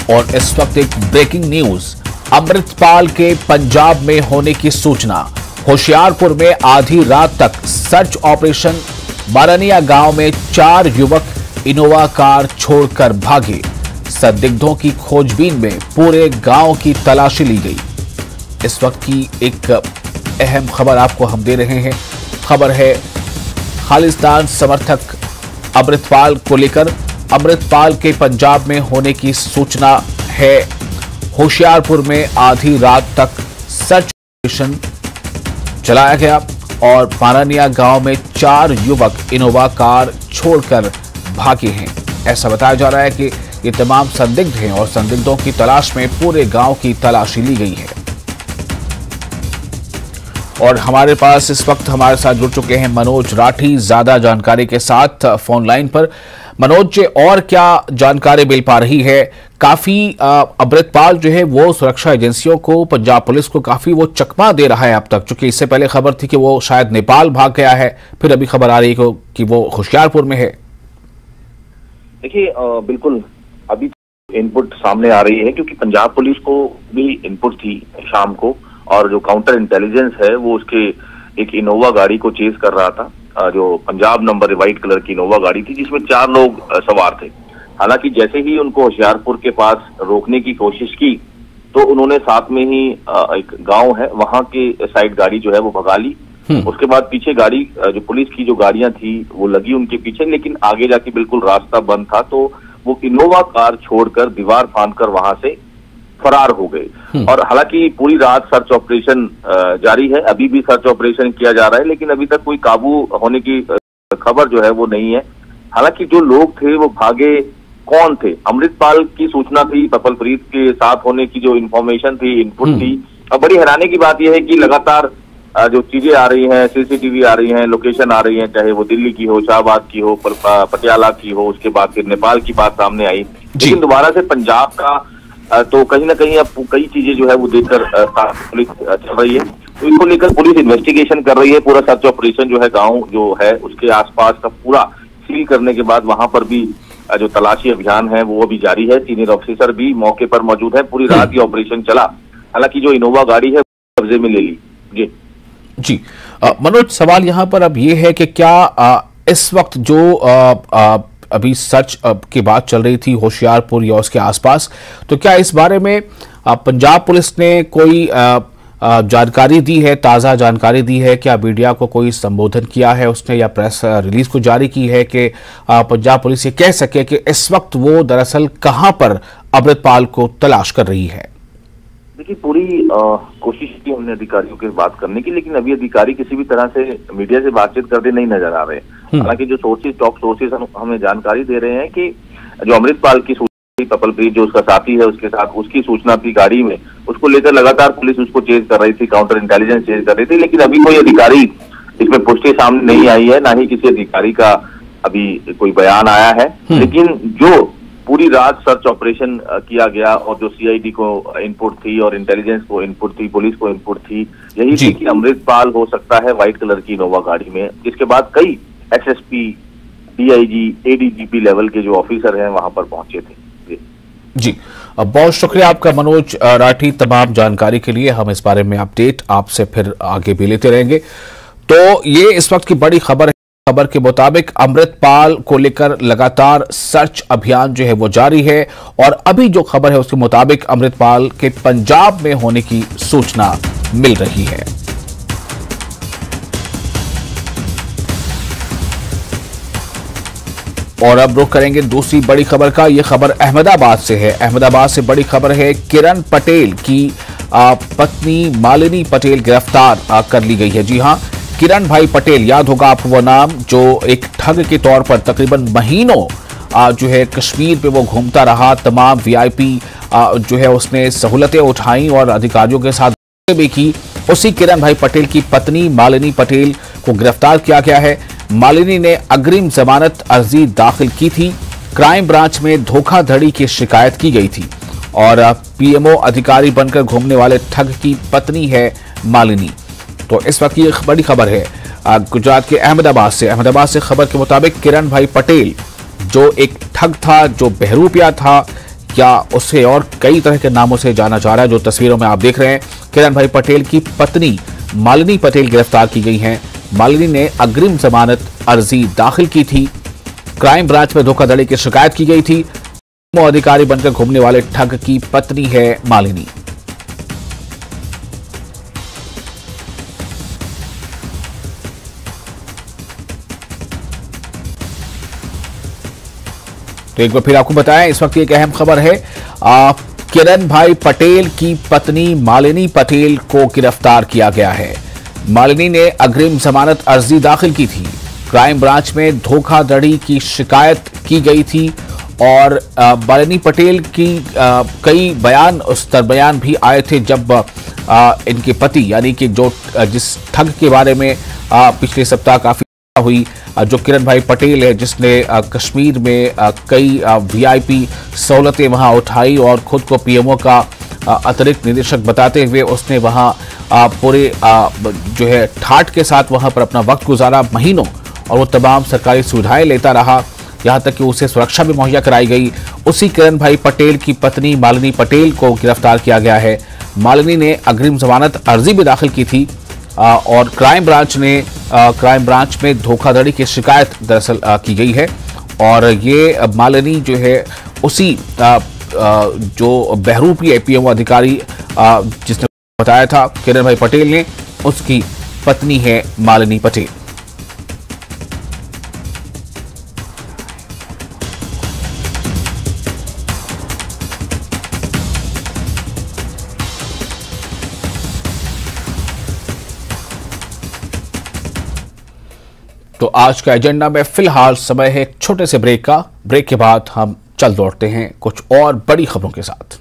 और इस वक्त एक ब्रेकिंग न्यूज, अमृतपाल के पंजाब में होने की सूचना। होशियारपुर में आधी रात तक सर्च ऑपरेशन। बारानिया गांव में 4 युवक इनोवा कार छोड़कर भागे। संदिग्धों की खोजबीन में पूरे गांव की तलाशी ली गई। इस वक्त की एक अहम खबर आपको हम दे रहे हैं। खबर है खालिस्तान समर्थक अमृतपाल को लेकर। अमृतपाल के पंजाब में होने की सूचना है। होशियारपुर में आधी रात तक सर्च ऑपरेशन चलाया गया और बारानिया गांव में 4 युवक इनोवा कार छोड़कर भागे हैं। ऐसा बताया जा रहा है कि ये तमाम संदिग्ध हैं और संदिग्धों की तलाश में पूरे गांव की तलाशी ली गई है। और हमारे पास इस वक्त हमारे साथ जुड़ चुके हैं मनोज राठी ज्यादा जानकारी के साथ फोन लाइन पर। मनोज जी, और क्या जानकारी मिल पा रही है? काफी अमृतपाल जो है वो सुरक्षा एजेंसियों को, पंजाब पुलिस को काफी वो चकमा दे रहा है अब तक, क्योंकि इससे पहले खबर थी कि वो शायद नेपाल भाग गया है, फिर अभी खबर आ रही है कि वो होशियारपुर में है। देखिए, बिल्कुल अभी इनपुट सामने आ रही है क्योंकि पंजाब पुलिस को भी इनपुट थी शाम को, और जो काउंटर इंटेलिजेंस है वो उसके एक इनोवा गाड़ी को चेज कर रहा था, जो पंजाब नंबर व्हाइट कलर की इनोवा गाड़ी थी जिसमें 4 लोग सवार थे। हालांकि जैसे ही उनको होशियारपुर के पास रोकने की कोशिश की तो उन्होंने साथ में ही एक गांव है वहां के साइड गाड़ी जो है वो भगा ली। उसके बाद पीछे गाड़ी, जो पुलिस की जो गाड़ियां थी वो लगी उनके पीछे, लेकिन आगे जाके बिल्कुल रास्ता बंद था तो वो इनोवा कार छोड़कर दीवार फांदकर वहां से फरार हो गए। और हालांकि पूरी रात सर्च ऑपरेशन जारी है, अभी भी सर्च ऑपरेशन किया जा रहा है, लेकिन अभी तक कोई काबू होने की खबर जो है वो नहीं है। हालांकि जो लोग थे वो भागे कौन थे? अमृतपाल की सूचना थी, पपलप्रीत के साथ होने की जो इन्फॉर्मेशन थी, इनपुट थी। अब बड़ी हैरानी की बात यह है कि लगातार जो चीजें आ रही हैं, सीसीटीवी आ रही हैं, लोकेशन आ रही है, चाहे वो दिल्ली की हो, शाहबाद की हो, पटियाला की हो, उसके बाद फिर नेपाल की बात सामने आई, लेकिन दोबारा से पंजाब का तो कहीं ना कहीं अब कई चीजें जो है वो देखकर पुलिस चल रही है। तो इसको लेकर पुलिस इन्वेस्टिगेशन कर रही है। पूरा सर्च ऑपरेशन जो है गांव जो है उसके आसपास का पूरा सील करने के बाद वहां पर भी जो तलाशी अभियान है वो अभी जारी है। सीनियर ऑफिसर भी मौके पर मौजूद है। पूरी रात ये ऑपरेशन चला। हालांकि जो इनोवा गाड़ी है कब्जे में ले ली। जी मनोज, सवाल यहां पर अब ये है कि क्या इस वक्त जो अभी सर्च की बात चल रही थी होशियारपुर या उसके आसपास, तो क्या इस बारे में पंजाब पुलिस ने कोई जानकारी दी है, ताज़ा जानकारी दी है? क्या मीडिया को कोई संबोधन किया है उसने या प्रेस रिलीज को जारी की है कि पंजाब पुलिस ये कह सके कि इस वक्त वो दरअसल कहां पर अमृतपाल को तलाश कर रही है? देखिए, पूरी कोशिश की हमने अधिकारियों के बात करने की, लेकिन अभी अधिकारी किसी भी तरह से मीडिया से बातचीत करते नहीं नजर आ रहे। हालांकि जो सोर्सेज, टॉप सोर्सेज हमें जानकारी दे रहे हैं कि जो अमृतपाल की सूचना, पपलप्रीत जो उसका साथी है उसके साथ उसकी सूचना थी गाड़ी में, उसको लेकर लगातार पुलिस उसको चेज कर रही थी, काउंटर इंटेलिजेंस चेज कर रही थी, लेकिन अभी कोई अधिकारी इसमें पुष्टि सामने नहीं आई है, ना ही किसी अधिकारी का अभी कोई बयान आया है। लेकिन जो पूरी रात सर्च ऑपरेशन किया गया और जो सीआईडी को इनपुट थी और इंटेलिजेंस को इनपुट थी, पुलिस को इनपुट थी, यही थी कि अमृतपाल हो सकता है व्हाइट कलर की इनोवा गाड़ी में। जिसके बाद कई एसएसपी, डीआईजी, एडीजीपी लेवल के जो ऑफिसर हैं वहां पर पहुंचे थे। जी, बहुत शुक्रिया आपका मनोज राठी तमाम जानकारी के लिए। हम इस बारे में अपडेट आपसे फिर आगे भी लेते रहेंगे। तो ये इस वक्त की बड़ी खबर है। खबर के मुताबिक अमृतपाल को लेकर लगातार सर्च अभियान जो है वो जारी है और अभी जो खबर है उसके मुताबिक अमृतपाल के पंजाब में होने की सूचना मिल रही है। और अब रुख करेंगे दूसरी बड़ी खबर का। यह खबर अहमदाबाद से है। अहमदाबाद से बड़ी खबर है, किरण पटेल की पत्नी मालिनी पटेल गिरफ्तार कर ली गई है। जी हां, किरण भाई पटेल, याद होगा आपको वो नाम, जो एक ठग के तौर पर तकरीबन महीनों जो है कश्मीर पे वो घूमता रहा, तमाम वीआईपी जो है उसने सहूलतें उठाई और अधिकारियों के साथ भी की। उसी किरण भाई पटेल की पत्नी मालिनी पटेल को गिरफ्तार किया गया है। मालिनी ने अग्रिम जमानत अर्जी दाखिल की थी। क्राइम ब्रांच में धोखाधड़ी की शिकायत की गई थी और पीएमओ अधिकारी बनकर घूमने वाले ठग की पत्नी है मालिनी। तो इस वक्त की बड़ी खबर है गुजरात के अहमदाबाद से खबर के मुताबिक किरण भाई पटेल जो एक ठग था, जो बहरूपिया था, या उसे और कई तरह के नामों से जाना जा रहा है। जो तस्वीरों में आप देख रहे हैं, किरण भाई पटेल की पत्नी मालिनी पटेल गिरफ्तार की गई हैं। मालिनी ने अग्रिम जमानत अर्जी दाखिल की थी। क्राइम ब्रांच में धोखाधड़ी की शिकायत की गई थी। अधिकारी बनकर घूमने वाले ठग की पत्नी है मालिनी। तो एक बार फिर आपको बताएं, इस वक्त एक अहम खबर है। किरण भाई पटेल की पत्नी मालिनी पटेल को गिरफ्तार किया गया है। मालिनी ने अग्रिम जमानत अर्जी दाखिल की थी। क्राइम ब्रांच में धोखाधड़ी की शिकायत की गई थी और मालिनी पटेल की कई बयान उस दरमियान भी आए थे जब इनके पति यानी कि जो जिस ठग के बारे में पिछले सप्ताह काफी हुई, जो किरण भाई पटेल है जिसने कश्मीर में कई वीआईपी सहूलतें वहां उठाई और खुद को पीएमओ का अतिरिक्त निदेशक बताते हुए उसने वहां पूरे जो है ठाठ के साथ वहां पर अपना वक्त गुजारा महीनों, और वो तमाम सरकारी सुविधाएं लेता रहा, यहां तक कि उसे सुरक्षा भी मुहैया कराई गई। उसी किरण भाई पटेल की पत्नी मालिनी पटेल को गिरफ्तार किया गया है। मालिनी ने अग्रिम जमानत अर्जी भी दाखिल की थी और क्राइम ब्रांच में धोखाधड़ी की शिकायत दरअसल की गई है। और ये मालिनी जो है उसी जो बहरूपी पीएमओ अधिकारी जिसने बताया था किरण भाई पटेल ने, उसकी पत्नी है मालिनी पटेल। तो आज का एजेंडा में फिलहाल समय है एक छोटे से ब्रेक का। ब्रेक के बाद हम चल दौड़ते हैं कुछ और बड़ी खबरों के साथ।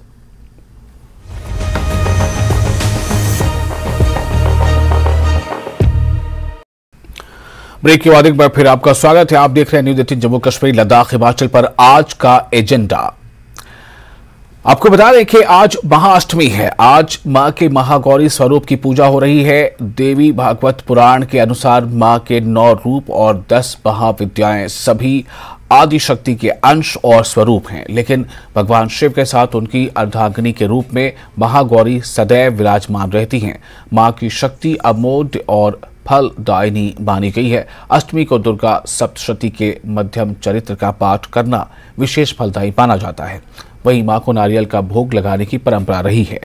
ब्रेक के बाद एक बार फिर आपका स्वागत है। आप देख रहे हैं न्यूज़ 18 जम्मू कश्मीर लद्दाख हिमाचल पर आज का एजेंडा। आपको बता दें कि आज महाअष्टमी है। आज मां के महागौरी स्वरूप की पूजा हो रही है। देवी भागवत पुराण के अनुसार मां के 9 रूप और 10 महाविद्याएं सभी आदि शक्ति के अंश और स्वरूप हैं, लेकिन भगवान शिव के साथ उनकी अर्धांगिनी के रूप में महागौरी सदैव विराजमान रहती हैं। मां की शक्ति अमोघ और फलदायिनी मानी गई है। अष्टमी को दुर्गा सप्तशती के मध्यम चरित्र का पाठ करना विशेष फलदायी माना जाता है। वहीं मां को नारियल का भोग लगाने की परंपरा रही है।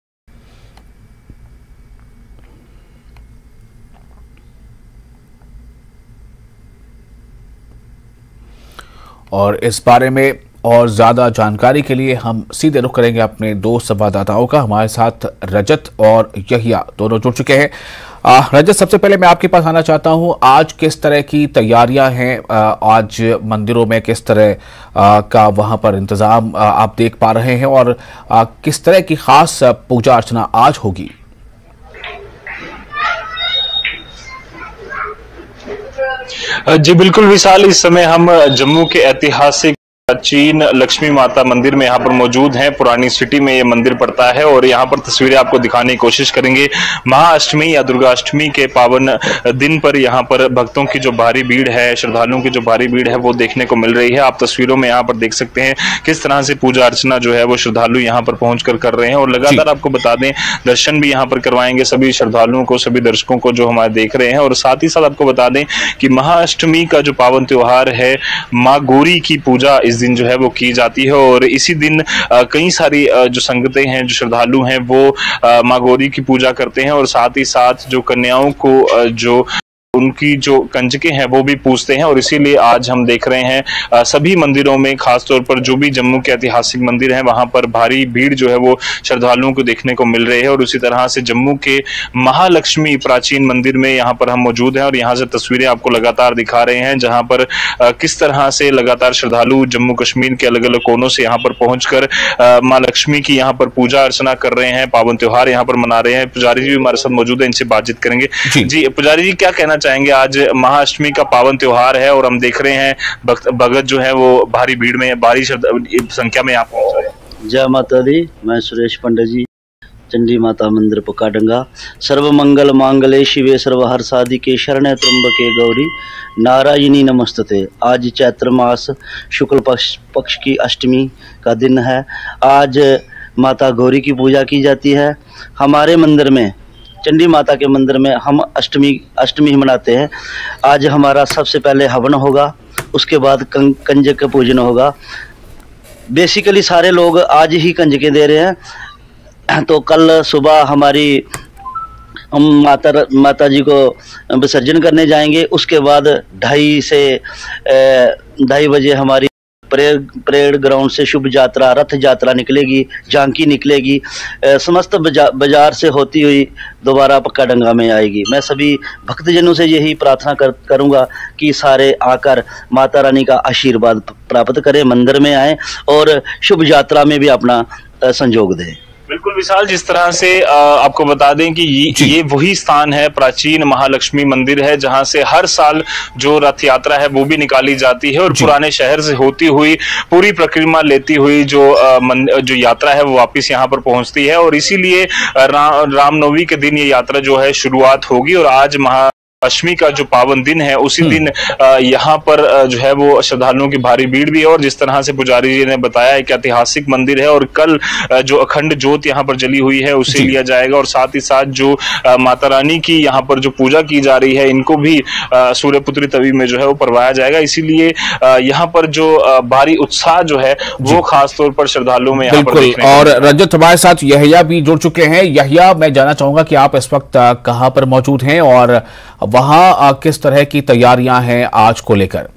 और इस बारे में और ज्यादा जानकारी के लिए हम सीधे रुख करेंगे अपने दो संवाददाताओं का। हमारे साथ रजत और यहिया दोनों जुड़ चुके हैं। रजत, सबसे पहले मैं आपके पास आना चाहता हूं, आज किस तरह की तैयारियां हैं? आज मंदिरों में किस तरह का वहां पर इंतजाम आप देख पा रहे हैं और किस तरह की खास पूजा अर्चना आज होगी? जी बिल्कुल विशाल, इस समय हम जम्मू के ऐतिहासिक प्राचीन लक्ष्मी माता मंदिर में यहाँ पर मौजूद हैं। पुरानी सिटी में ये मंदिर पड़ता है और यहाँ पर तस्वीरें आपको दिखाने की कोशिश करेंगे। महाअष्टमी या दुर्गाष्टमी के पावन दिन पर यहाँ पर भक्तों की जो भारी भीड़ है, श्रद्धालुओं की जो भारी भीड़ है वो देखने को मिल रही है। आप तस्वीरों में यहाँ पर देख सकते हैं किस तरह से पूजा अर्चना जो है वो श्रद्धालु यहाँ पर पहुंच कर रहे हैं। और लगातार आपको बता दें, दर्शन भी यहाँ पर करवाएंगे सभी श्रद्धालुओं को, सभी दर्शकों को जो हमारे देख रहे हैं। और साथ ही साथ आपको बता दें कि महाअष्टमी का जो पावन त्योहार है, माँ गौरी की पूजा इस दिन जो है वो की जाती है। और इसी दिन कई सारी जो संगतें हैं, जो श्रद्धालु हैं, वो माँ गौरी की पूजा करते हैं। और साथ ही साथ जो कन्याओं को जो उनकी जो कंजकें हैं वो भी पूजते हैं। और इसीलिए आज हम देख रहे हैं सभी मंदिरों में, खासतौर पर जो भी जम्मू के ऐतिहासिक मंदिर हैं वहां पर भारी भीड़ जो है वो श्रद्धालुओं को देखने को मिल रही है। और उसी तरह से जम्मू के महालक्ष्मी प्राचीन मंदिर में यहाँ पर हम मौजूद हैं और यहाँ से तस्वीरें आपको लगातार दिखा रहे हैं, जहाँ पर किस तरह से लगातार श्रद्धालु जम्मू कश्मीर के अलग अलग कोनों से यहाँ पर पहुंचकर माँ लक्ष्मी की यहाँ पर पूजा अर्चना कर रहे हैं, पावन त्योहार यहाँ पर मना रहे हैं। पुजारी जी भी हमारे साथ मौजूद है, इनसे बातचीत करेंगे। जी पुजारी जी, क्या कहना चाहेंगे? आज महाअष्टमी का पावन त्योहार है और हम देख रहे हैं भगत जो है वो भारी भीड़ में, भारी संख्या में आप पहुंच रहे हैं। जय माता दी। मैं सुरेश पंडित जी, चंडी माता मंदिर पकाडंगा। सर्व मंगल मांगले शिवे सर्व हर साधिके शरण्य त्र्यंबके गौरी नारायणी नमस्तते। आज चैत्र मास शुक्ल पक्ष की अष्टमी का दिन है। आज माता गौरी की पूजा की जाती है। हमारे मंदिर में, चंडी माता के मंदिर में हम अष्टमी मनाते हैं। आज हमारा सबसे पहले हवन होगा, उसके बाद कंजक का पूजन होगा। बेसिकली सारे लोग आज ही कंजकें दे रहे हैं। तो कल सुबह हम माता जी को विसर्जन करने जाएंगे। उसके बाद 2:30 बजे हमारी परेड ग्राउंड से शुभ यात्रा, रथ यात्रा निकलेगी, झांकी निकलेगी, समस्त बाजार से होती हुई दोबारा पक्काडंगा में आएगी। मैं सभी भक्तजनों से यही प्रार्थना करूंगा कि सारे आकर माता रानी का आशीर्वाद प्राप्त करें, मंदिर में आएं और शुभ यात्रा में भी अपना संयोग दें। बिल्कुल विशाल, जिस तरह से आपको बता दें कि ये वही स्थान है, प्राचीन महालक्ष्मी मंदिर है, जहां से हर साल जो रथ यात्रा है वो भी निकाली जाती है और पुराने शहर से होती हुई पूरी परिक्रमा लेती हुई जो यात्रा है वो वापस यहाँ पर पहुंचती है। और इसीलिए रामनवमी के दिन ये यात्रा जो है शुरुआत होगी। और आज अष्टमी का जो पावन दिन है उसी दिन यहाँ पर जो है वो श्रद्धालुओं की भारी भीड़ भी है। और जिस तरह से पुजारी जी ने बताया है कि ऐतिहासिक मंदिर है और कल जो अखंड ज्योत यहाँ पर जली हुई है उसे लिया जाएगा। और साथ ही साथ जो माता रानी की यहाँ पर जो पूजा की जा रही है इनको भी सूर्यपुत्री तवी में जो है वो परवाया जाएगा। इसीलिए यहाँ पर जो भारी उत्साह जो है वो खास तौर पर श्रद्धालुओं में यहाँ पर। और रजत, हमारे साथ यहिया भी जुड़ चुके हैं। यहिया, मैं जानना चाहूंगा कि आप इस वक्त कहाँ पर मौजूद हैं और वहां किस तरह की तैयारियां हैं आज को लेकर?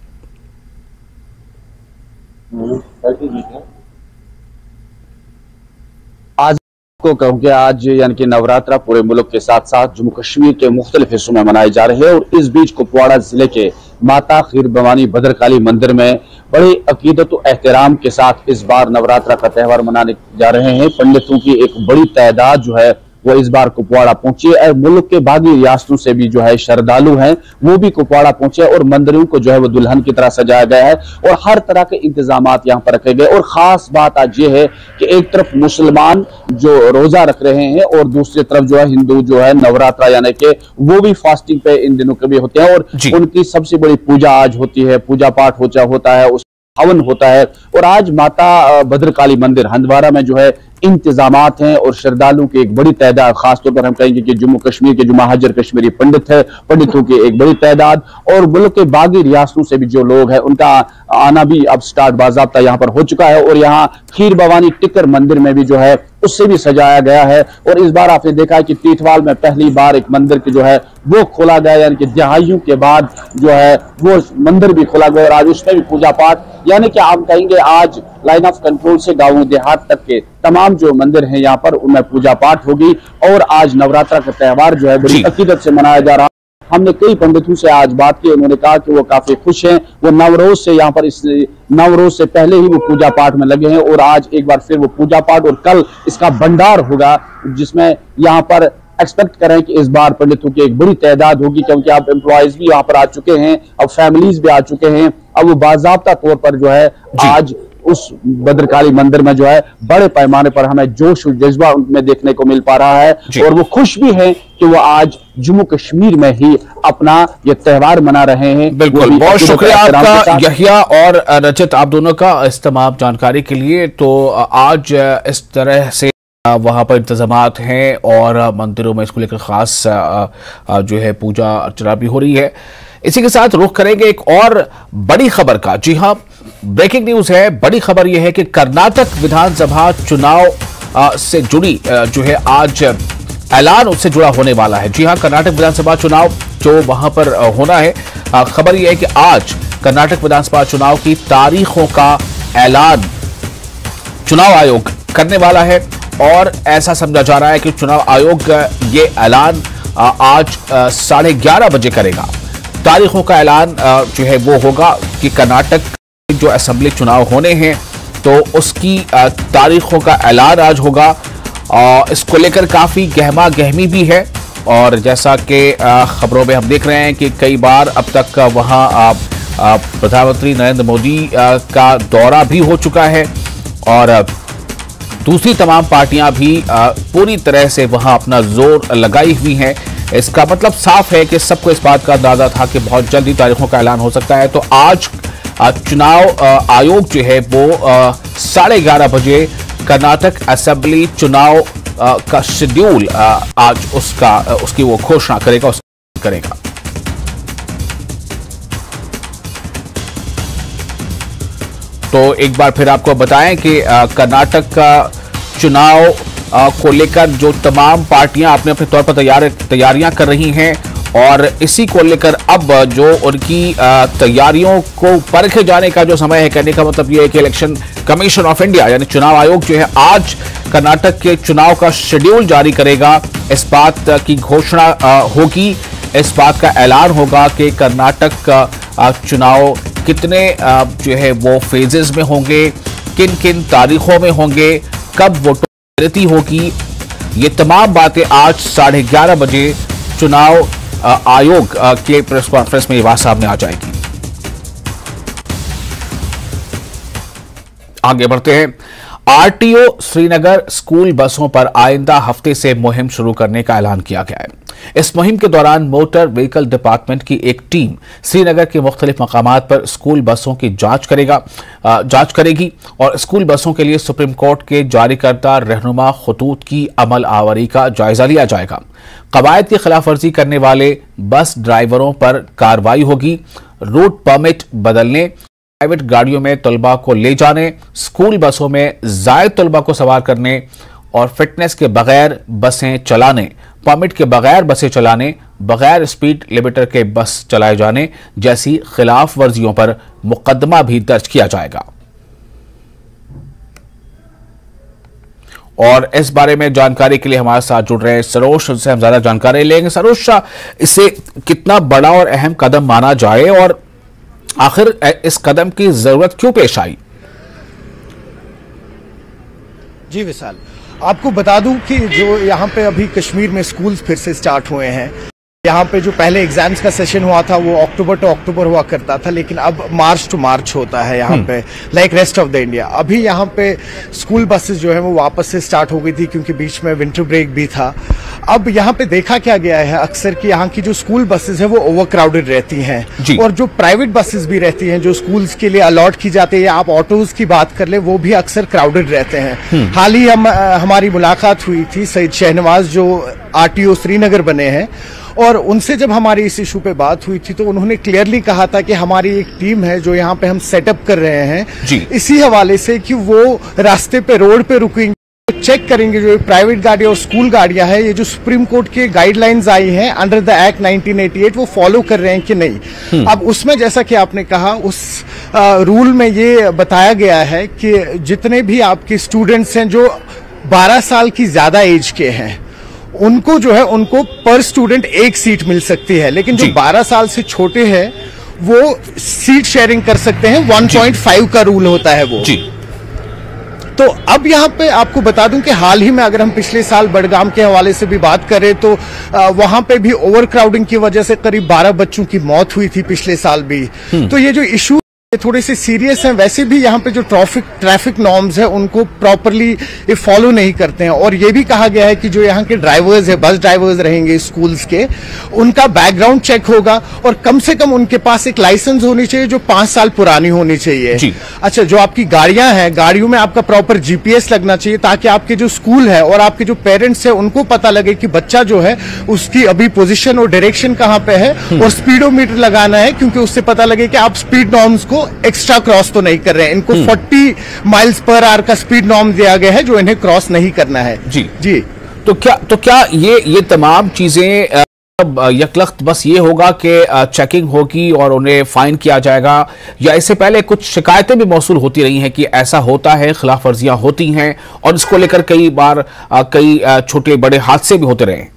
आज को कहूं कि आज यानी कि नवरात्रा पूरे मुल्क के साथ साथ जम्मू कश्मीर के मुख्तलिफ हिस्सों में मनाए जा रहे हैं। और इस बीच कुपवाड़ा जिले के माता खीर भवानी भद्रकाली मंदिर में बड़ी अकीदत और एहतराम के साथ इस बार नवरात्रा का त्यौहार मनाने जा रहे हैं। पंडितों की एक बड़ी तादाद जो है वो इस बार कुपवाड़ा पहुंची है। मुल्क के बाकी रियासतों से भी जो है श्रद्धालु हैं वो भी कुपवाड़ा पहुंचे और मंदिरों को जो है वो दुल्हन की तरह सजाया गया है और हर तरह के इंतजामात यहाँ पर रखे गए। और खास बात आज ये है कि एक तरफ मुसलमान जो रोजा रख रहे हैं और दूसरी तरफ जो है हिंदू जो है नवरात्रा यानी कि वो भी फास्टिंग पे इन दिनों के भी होते हैं। और उनकी सबसे बड़ी पूजा आज होती है, पूजा पाठ होता है, उस हवन होता है। और आज माता भद्रकाली मंदिर हंदवारा में जो है इंतजामात हैं और श्रद्धालुओं की एक बड़ी तादाद, खासतौर पर हम कहेंगे कि जम्मू कश्मीर के जो महाजर कश्मीरी पंडित है, पंडितों की एक बड़ी तादाद और मुल्क के बाकी रियासतों से भी जो लोग हैं उनका आना भी अब स्टार्ट बाज़ाब्ता यहाँ पर हो चुका है। और यहाँ खीर भवानी टिक्कर मंदिर में भी जो है उससे भी सजाया गया है। और इस बार आपने देखा है कि तीथवाल में पहली बार एक मंदिर की जो है वो खोला गया, यानी कि दहाइयों के बाद जो है वो मंदिर भी खोला गया और आज उसमें भी पूजा पाठ, यानी कि आप कहेंगे आज लाइन ऑफ कंट्रोल से गाँव देहात तक के तमाम जो मंदिर हैं यहाँ पर उनमें पूजा पाठ होगी। और आज नवरात्रा का त्यौहार जो है बड़ी अकीदत से मनाया जा रहा है। हमने कई पंडितों से आज बात की, उन्होंने कहा कि वो काफी खुश हैं। वो नवरोज से यहाँ पर, इस नवरोज से पहले ही वो पूजा पाठ में लगे हैं और आज एक बार फिर वो पूजा पाठ और कल इसका भंडार होगा जिसमें यहाँ पर एक्सपेक्ट करें कि इस बार पंडितों की एक बड़ी तादाद होगी, क्योंकि अब एम्प्लॉयज भी यहाँ पर आ चुके हैं, अब फैमिलीज भी आ चुके हैं। अब वो बाज़ाब्ता तौर पर जो है आज उस भद्रकाली मंदिर में जो है बड़े पैमाने पर हमें जोश और जज्बा उनमें देखने को मिल पा रहा है। और वो खुश भी हैं कि वो आज जम्मू कश्मीर में ही अपना ये त्यौहार मना रहे हैं। बिल्कुल, बहुत शुक्रिया आपका यहिया और रजत, आप दोनों का इस तमाम जानकारी के लिए। तो आज इस तरह से वहां पर इंतजामात हैं और मंदिरों में इसको लेकर खास जो है पूजा अर्चना भी हो रही है। इसी के साथ रुख करेंगे एक और बड़ी खबर का। जी हां, ब्रेकिंग न्यूज है। बड़ी खबर यह है कि कर्नाटक विधानसभा चुनाव से जुड़ी जो है आज ऐलान उससे जुड़ा होने वाला है। जी हां, कर्नाटक विधानसभा चुनाव जो वहां पर होना है, खबर यह है कि आज कर्नाटक विधानसभा चुनाव की तारीखों का ऐलान चुनाव आयोग करने वाला है। और ऐसा समझा जा रहा है कि चुनाव आयोग ये ऐलान आज 11:30 बजे करेगा। तारीखों का ऐलान जो है वो होगा कि कर्नाटक जो असेंबली चुनाव होने हैं तो उसकी तारीखों का ऐलान आज होगा। इसको लेकर काफी गहमा गहमी भी है और जैसा कि खबरों में हम देख रहे हैं कि कई बार अब तक वहां प्रधानमंत्री नरेंद्र मोदी का दौरा भी हो चुका है और दूसरी तमाम पार्टियां भी पूरी तरह से वहां अपना जोर लगाई हुई हैं। इसका मतलब साफ है कि सबको इस बात का अंदाजा था कि बहुत जल्दी तारीखों का ऐलान हो सकता है। तो आज चुनाव आयोग जो है वो 11:30 बजे कर्नाटक असेंबली चुनाव का शेड्यूल आज उसकी वो घोषणा करेगा। तो एक बार फिर आपको बताएं कि कर्नाटक का चुनाव को लेकर जो तमाम पार्टियां अपने अपने तौर पर तैयारियां कर रही हैं और इसी को लेकर अब जो उनकी तैयारियों को परखे जाने का जो समय है, कहने का मतलब यह है कि इलेक्शन कमीशन ऑफ इंडिया यानी चुनाव आयोग जो है आज कर्नाटक के चुनाव का शेड्यूल जारी करेगा। इस बात की घोषणा होगी, इस बात का ऐलान होगा कि कर्नाटक का चुनाव कितने जो है वो फेजेस में होंगे, किन किन तारीखों में होंगे, कब वोटों की गिनती होगी। ये तमाम बातें आज 11:30 बजे चुनाव आयोग के प्रेस कॉन्फ्रेंस में ये बात सामने आ जाएगी। आगे बढ़ते हैं। आरटीओ श्रीनगर स्कूल बसों पर आइंदा हफ्ते से मुहिम शुरू करने का ऐलान किया गया है। इस मुहिम के दौरान मोटर व्हीकल डिपार्टमेंट की एक टीम श्रीनगर के मुख्तलिफ मकामात पर स्कूल बसों की जांच करेगी और स्कूल बसों के लिए सुप्रीम कोर्ट के जारी करदा रहनुमा खतूत की अमल आवरी का जायजा लिया जाएगा। कवायद की खिलाफ वर्जी करने वाले बस ड्राइवरों पर कार्रवाई होगी। रूट परमिट बदलने, प्राइवेट गाड़ियों में तलबा को ले जाने, स्कूल बसों में जायद तलबा को सवार करने और फिटनेस के बगैर बसें चलाने, परमिट के बगैर बसें चलाने, बगैर स्पीड लिमिटर के बस चलाए जाने जैसी खिलाफ वर्जियों पर मुकदमा भी दर्ज किया जाएगा। और इस बारे में जानकारी के लिए हमारे साथ जुड़ रहे हैं सरोज, उनसे हम ज्यादा जानकारी लेंगे। सरोज, इसे कितना बड़ा और अहम कदम माना जाए और आखिर इस कदम की जरूरत क्यों पेश आई? जी विशाल, आपको बता दूं कि जो यहाँ पे अभी कश्मीर में स्कूल्स फिर से स्टार्ट हुए हैं। यहाँ पे जो पहले एग्जाम्स का सेशन हुआ था वो अक्टूबर टू अक्टूबर हुआ करता था, लेकिन अब मार्च टू मार्च होता है यहाँ पे, like rest of the India. अभी यहाँ पे स्कूल बसेस जो है वो वापस से स्टार्ट हो गई थी क्योंकि बीच में विंटर ब्रेक भी था। अब यहाँ पे देखा क्या गया है अक्सर कि यहाँ की जो स्कूल बसेस है वो ओवर क्राउडेड रहती हैं और जो प्राइवेट बसेस भी रहती हैं जो स्कूल्स के लिए अलॉट की जाती है, या आप ऑटोज की बात कर ले, वो भी अक्सर क्राउडेड रहते हैं। हाल ही हमारी मुलाकात हुई थी सईद शहनवाज जो आरटीओ श्रीनगर बने हैं, और उनसे जब हमारी इस इशू पे बात हुई थी तो उन्होंने क्लियरली कहा था कि हमारी एक टीम है जो यहाँ पे हम सेटअप कर रहे हैं इसी हवाले से कि वो रास्ते पे रोड पे रुकेंगे, चेक करेंगे जो प्राइवेट गाड़ी और स्कूल गाड़ियां हैं, ये जो सुप्रीम कोर्ट के गाइडलाइंस आई हैं अंडर द एक्ट 1988 वो फॉलो कर रहे हैं कि नहीं। अब उसमें जैसा कि आपने कहा उस रूल में ये बताया गया है कि जितने भी आपके स्टूडेंट्स हैं जो 12 साल की ज्यादा एज के हैं उनको जो है उनको पर स्टूडेंट एक सीट मिल सकती है, लेकिन जो 12 साल से छोटे हैं वो सीट शेयरिंग कर सकते हैं। 1.5 का रूल होता है वो जी। तो अब यहाँ पे आपको बता दूं कि हाल ही में अगर हम पिछले साल बड़गाम के हवाले से भी बात करें तो वहां पे भी ओवर क्राउडिंग की वजह से करीब 12 बच्चों की मौत हुई थी पिछले साल भी। तो ये जो इशू थोड़े से सीरियस हैं। वैसे भी यहाँ पे जो ट्रैफिक नॉर्म्स है उनको प्रॉपरली ये फॉलो नहीं करते हैं, और ये भी कहा गया है कि जो यहाँ के ड्राइवर्स है, बस ड्राइवर्स रहेंगे स्कूल्स के, उनका बैकग्राउंड चेक होगा और कम से कम उनके पास एक लाइसेंस होनी चाहिए जो 5 साल पुरानी होनी चाहिए। अच्छा, जो आपकी गाड़ियां हैं, गाड़ियों में आपका प्रॉपर जीपीएस लगना चाहिए ताकि आपके जो स्कूल है और आपके जो पेरेंट्स है उनको पता लगे कि बच्चा जो है उसकी अभी पोजीशन और डायरेक्शन कहाँ पे है, और स्पीडोमीटर लगाना है क्योंकि उससे पता लगे कि आप स्पीड नॉर्म्स को एक्स्ट्रा क्रॉस तो नहीं कर रहे हैं। इनको 40 माइल्स पर आवर का स्पीड नॉर्म दिया गया है जो इन्हें क्रॉस नहीं करना है। जी। तो क्या ये तमाम चीजें यकलख्त बस ये होगा कि चेकिंग होगी और उन्हें फाइन किया जाएगा, या इससे पहले कुछ शिकायतें भी मौसूल होती रही हैं कि ऐसा होता है, खिलाफ वर्जियां होती हैं और इसको लेकर कई बार कई छोटे बड़े हादसे भी होते रहे?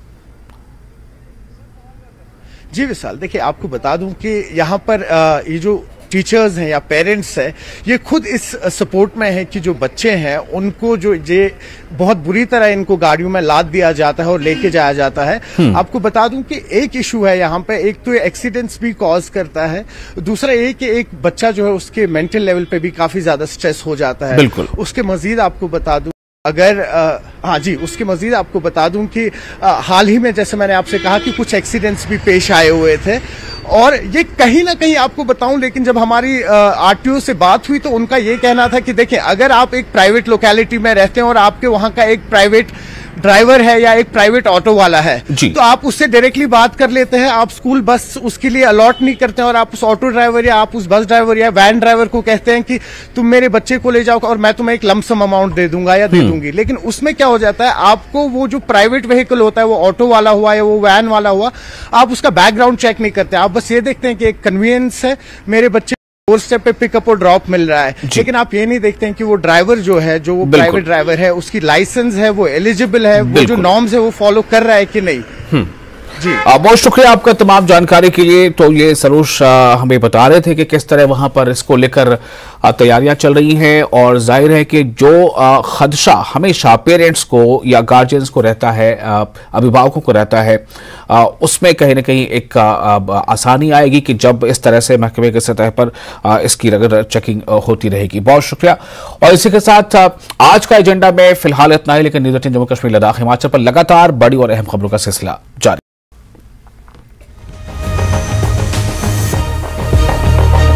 जी विशाल, देखिए आपको बता दूं कि यहाँ पर ये जो टीचर्स हैं या पेरेंट्स हैं ये खुद इस सपोर्ट में है कि जो बच्चे हैं उनको जो ये बहुत बुरी तरह इनको गाड़ियों में लाद दिया जाता है और लेके जाया जाता है। आपको बता दूं कि एक इशू है यहाँ पे, एक तो एक्सीडेंट्स भी कॉज करता है, दूसरा ये कि एक बच्चा जो है उसके मेंटल लेवल पे भी काफी ज्यादा स्ट्रेस हो जाता है। बिल्कुल। उसके मजीद आपको बता दूं अगर हाँ जी, उसके मजीद आपको बता दूं कि हाल ही में जैसे मैंने आपसे कहा कि कुछ एक्सीडेंट्स भी पेश आए हुए थे और ये कहीं ना कहीं आपको बताऊं, लेकिन जब हमारी आरटीओ से बात हुई तो उनका ये कहना था कि देखिए, अगर आप एक प्राइवेट लोकेलिटी में रहते हैं और आपके वहां का एक प्राइवेट ड्राइवर है या एक प्राइवेट ऑटो वाला है तो आप उससे डायरेक्टली बात कर लेते हैं, आप स्कूल बस उसके लिए अलॉट नहीं करते हैं और आप उस ऑटो ड्राइवर या आप उस बस ड्राइवर या वैन ड्राइवर को कहते हैं कि तुम मेरे बच्चे को ले जाओ और मैं तुम्हें एक लमसम अमाउंट दे दूंगा या दे दूंगी। लेकिन उसमें क्या हो जाता है, आपको वो जो प्राइवेट व्हीकल होता है, वो ऑटो वाला हुआ या वो वैन वाला हुआ, आप उसका बैकग्राउंड चेक नहीं करते, आप बस ये देखते हैं कि एक कन्वीनियंस है, मेरे बच्चे डोर स्टेप पे पिकअप और ड्रॉप मिल रहा है, लेकिन आप ये नहीं देखते हैं कि वो ड्राइवर जो है, जो वो प्राइवेट ड्राइवर है, उसकी लाइसेंस है, वो एलिजिबल है, वो जो नॉर्म्स है वो फॉलो कर रहा है कि नहीं। जी बहुत शुक्रिया आपका तमाम जानकारी के लिए। तो ये सरोज हमें बता रहे थे कि किस तरह वहां पर इसको लेकर तैयारियां चल रही हैं और जाहिर है कि जो खदशा हमेशा पेरेंट्स को या गार्जियंस को रहता है, अभिभावकों को रहता है, उसमें कहीं ना कहीं एक आसानी आएगी कि जब इस तरह से महकमे के सतह पर इसकी रेगुलर चेकिंग होती रहेगी। बहुत शुक्रिया। और इसी के साथ आज का एजेंडा में फिलहाल इतना ही, लेकिन न्यूज़ 18 जम्मू कश्मीर लद्दाख हिमाचल पर लगातार बड़ी और अहम खबरों का सिलसिला जारी।